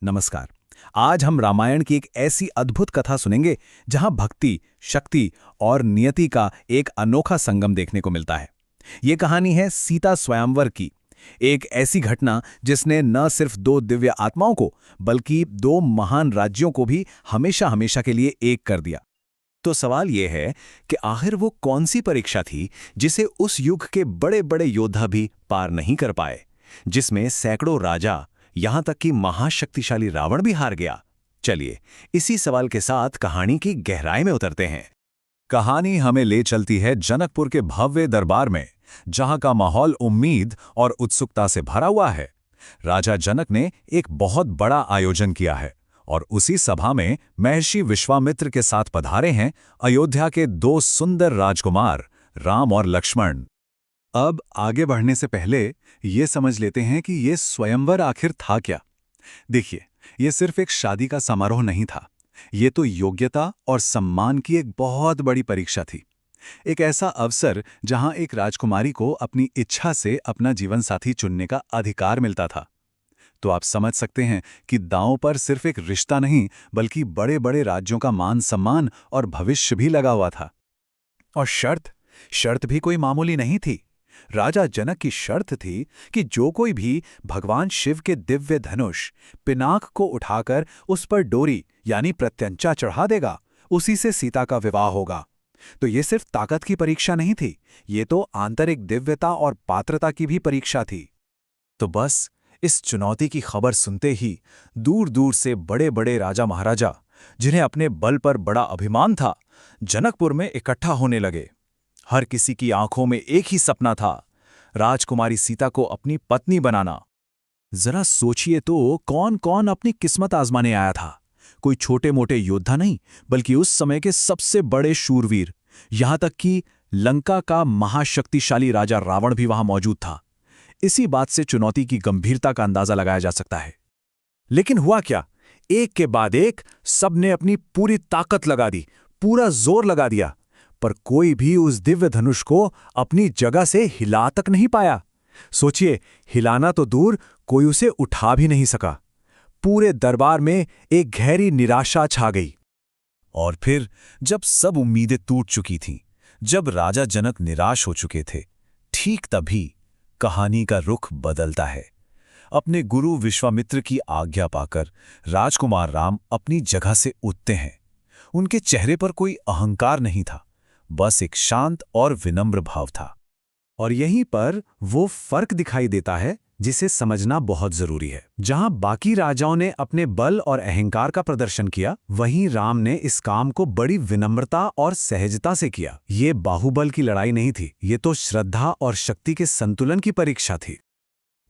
नमस्कार। आज हम रामायण की एक ऐसी अद्भुत कथा सुनेंगे जहां भक्ति, शक्ति और नियति का एक अनोखा संगम देखने को मिलता है। ये कहानी है सीता स्वयंवर की, एक ऐसी घटना जिसने न सिर्फ दो दिव्य आत्माओं को बल्कि दो महान राज्यों को भी हमेशा हमेशा के लिए एक कर दिया। तो सवाल यह है कि आखिर वो कौन सी परीक्षा थी जिसे उस युग के बड़े बड़े योद्धा भी पार नहीं कर पाए, जिसमें सैकड़ों राजा, यहां तक कि महाशक्तिशाली रावण भी हार गया। चलिए इसी सवाल के साथ कहानी की गहराई में उतरते हैं। कहानी हमें ले चलती है जनकपुर के भव्य दरबार में, जहां का माहौल उम्मीद और उत्सुकता से भरा हुआ है। राजा जनक ने एक बहुत बड़ा आयोजन किया है और उसी सभा में महर्षि विश्वामित्र के साथ पधारे हैं अयोध्या के दो सुंदर राजकुमार राम और लक्ष्मण। अब आगे बढ़ने से पहले ये समझ लेते हैं कि ये स्वयंवर आखिर था क्या। देखिए, ये सिर्फ एक शादी का समारोह नहीं था। ये तो योग्यता और सम्मान की एक बहुत बड़ी परीक्षा थी। एक ऐसा अवसर जहां एक राजकुमारी को अपनी इच्छा से अपना जीवन साथी चुनने का अधिकार मिलता था। तो आप समझ सकते हैं कि दांव पर सिर्फ एक रिश्ता नहीं, बल्कि बड़े बड़े राज्यों का मान सम्मान और भविष्य भी लगा हुआ था। और शर्त भी कोई मामूली नहीं थी। राजा जनक की शर्त थी कि जो कोई भी भगवान शिव के दिव्य धनुष पिनाक को उठाकर उस पर डोरी यानी प्रत्यंचा चढ़ा देगा, उसी से सीता का विवाह होगा। तो ये सिर्फ ताकत की परीक्षा नहीं थी, ये तो आंतरिक दिव्यता और पात्रता की भी परीक्षा थी। तो बस इस चुनौती की खबर सुनते ही दूर दूर से बड़े बड़े राजा महाराजा, जिन्हें अपने बल पर बड़ा अभिमान था, जनकपुर में इकट्ठा होने लगे। हर किसी की आंखों में एक ही सपना था, राजकुमारी सीता को अपनी पत्नी बनाना। जरा सोचिए तो, कौन कौन अपनी किस्मत आजमाने आया था। कोई छोटे मोटे योद्धा नहीं, बल्कि उस समय के सबसे बड़े शूरवीर। यहां तक कि लंका का महाशक्तिशाली राजा रावण भी वहां मौजूद था। इसी बात से चुनौती की गंभीरता का अंदाजा लगाया जा सकता है। लेकिन हुआ क्या, एक के बाद एक सबने अपनी पूरी ताकत लगा दी, पूरा जोर लगा दिया, पर कोई भी उस दिव्य धनुष को अपनी जगह से हिला तक नहीं पाया। सोचिए, हिलाना तो दूर, कोई उसे उठा भी नहीं सका। पूरे दरबार में एक गहरी निराशा छा गई। और फिर जब सब उम्मीदें टूट चुकी थीं, जब राजा जनक निराश हो चुके थे, ठीक तभी कहानी का रुख बदलता है। अपने गुरु विश्वामित्र की आज्ञा पाकर राजकुमार राम अपनी जगह से उठते हैं। उनके चेहरे पर कोई अहंकार नहीं था, बस एक शांत और विनम्र भाव था। और यहीं पर वो फर्क दिखाई देता है जिसे समझना बहुत जरूरी है। जहां बाकी राजाओं ने अपने बल और अहंकार का प्रदर्शन किया, वहीं राम ने इस काम को बड़ी विनम्रता और सहजता से किया। ये बाहुबल की लड़ाई नहीं थी, ये तो श्रद्धा और शक्ति के संतुलन की परीक्षा थी।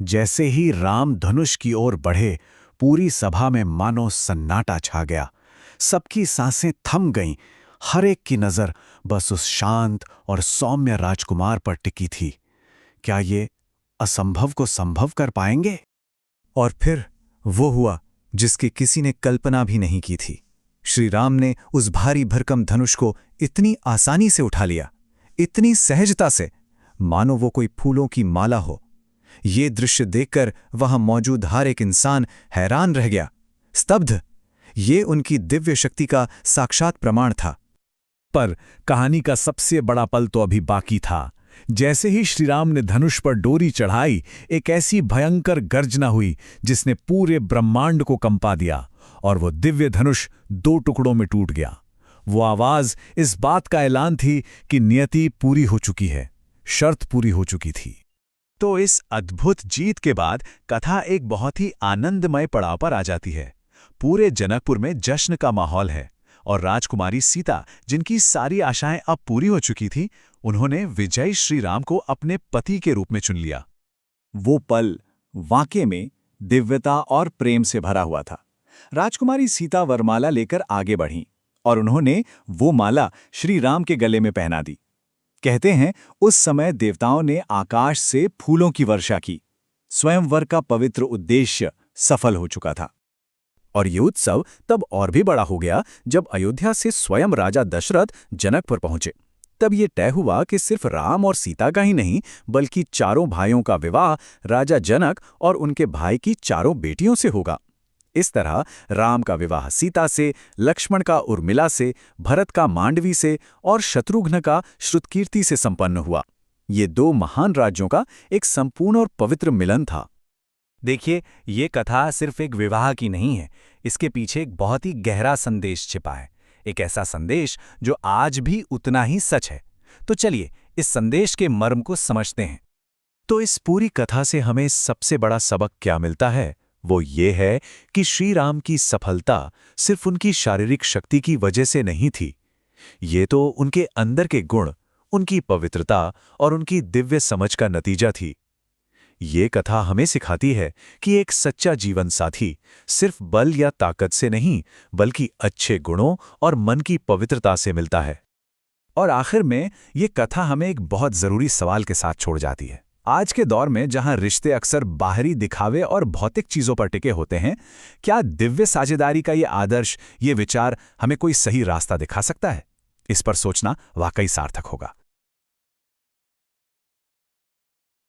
जैसे ही राम धनुष की ओर बढ़े, पूरी सभा में मानो सन्नाटा छा गया। सबकी सांसें थम गईं। हर एक की नजर बस उस शांत और सौम्य राजकुमार पर टिकी थी। क्या ये असंभव को संभव कर पाएंगे? और फिर वो हुआ जिसकी किसी ने कल्पना भी नहीं की थी। श्री राम ने उस भारी भरकम धनुष को इतनी आसानी से उठा लिया, इतनी सहजता से, मानो वो कोई फूलों की माला हो। ये दृश्य देखकर वहां मौजूद हर एक इंसान हैरान रह गया, स्तब्ध। ये उनकी दिव्य शक्ति का साक्षात प्रमाण था। पर कहानी का सबसे बड़ा पल तो अभी बाकी था। जैसे ही श्रीराम ने धनुष पर डोरी चढ़ाई, एक ऐसी भयंकर गर्जना हुई जिसने पूरे ब्रह्मांड को कंपा दिया, और वो दिव्य धनुष दो टुकड़ों में टूट गया। वो आवाज इस बात का ऐलान थी कि नियति पूरी हो चुकी है, शर्त पूरी हो चुकी थी। तो इस अद्भुत जीत के बाद कथा एक बहुत ही आनंदमय पड़ाव पर आ जाती है। पूरे जनकपुर में जश्न का माहौल है, और राजकुमारी सीता, जिनकी सारी आशाएं अब पूरी हो चुकी थी, उन्होंने विजयी श्री राम को अपने पति के रूप में चुन लिया। वो पल वाकई में दिव्यता और प्रेम से भरा हुआ था। राजकुमारी सीता वरमाला लेकर आगे बढ़ीं और उन्होंने वो माला श्री राम के गले में पहना दी। कहते हैं उस समय देवताओं ने आकाश से फूलों की वर्षा की। स्वयंवर का पवित्र उद्देश्य सफल हो चुका था। और ये उत्सव तब और भी बड़ा हो गया जब अयोध्या से स्वयं राजा दशरथ जनकपुर पहुंचे। तब ये तय हुआ कि सिर्फ राम और सीता का ही नहीं, बल्कि चारों भाइयों का विवाह राजा जनक और उनके भाई की चारों बेटियों से होगा। इस तरह राम का विवाह सीता से, लक्ष्मण का उर्मिला से, भरत का मांडवी से और शत्रुघ्न का श्रुतकीर्ति से संपन्न हुआ। ये दो महान राज्यों का एक संपूर्ण और पवित्र मिलन था। देखिए, ये कथा सिर्फ एक विवाह की नहीं है, इसके पीछे एक बहुत ही गहरा संदेश छिपा है। एक ऐसा संदेश जो आज भी उतना ही सच है। तो चलिए इस संदेश के मर्म को समझते हैं। तो इस पूरी कथा से हमें सबसे बड़ा सबक क्या मिलता है? वो ये है कि श्री राम की सफलता सिर्फ उनकी शारीरिक शक्ति की वजह से नहीं थी। ये तो उनके अंदर के गुण, उनकी पवित्रता और उनकी दिव्य समझ का नतीजा थी। ये कथा हमें सिखाती है कि एक सच्चा जीवन साथी सिर्फ बल या ताकत से नहीं, बल्कि अच्छे गुणों और मन की पवित्रता से मिलता है। और आखिर में ये कथा हमें एक बहुत जरूरी सवाल के साथ छोड़ जाती है। आज के दौर में जहां रिश्ते अक्सर बाहरी दिखावे और भौतिक चीजों पर टिके होते हैं, क्या दिव्य साझेदारी का ये आदर्श, ये विचार हमें कोई सही रास्ता दिखा सकता है? इस पर सोचना वाकई सार्थक होगा।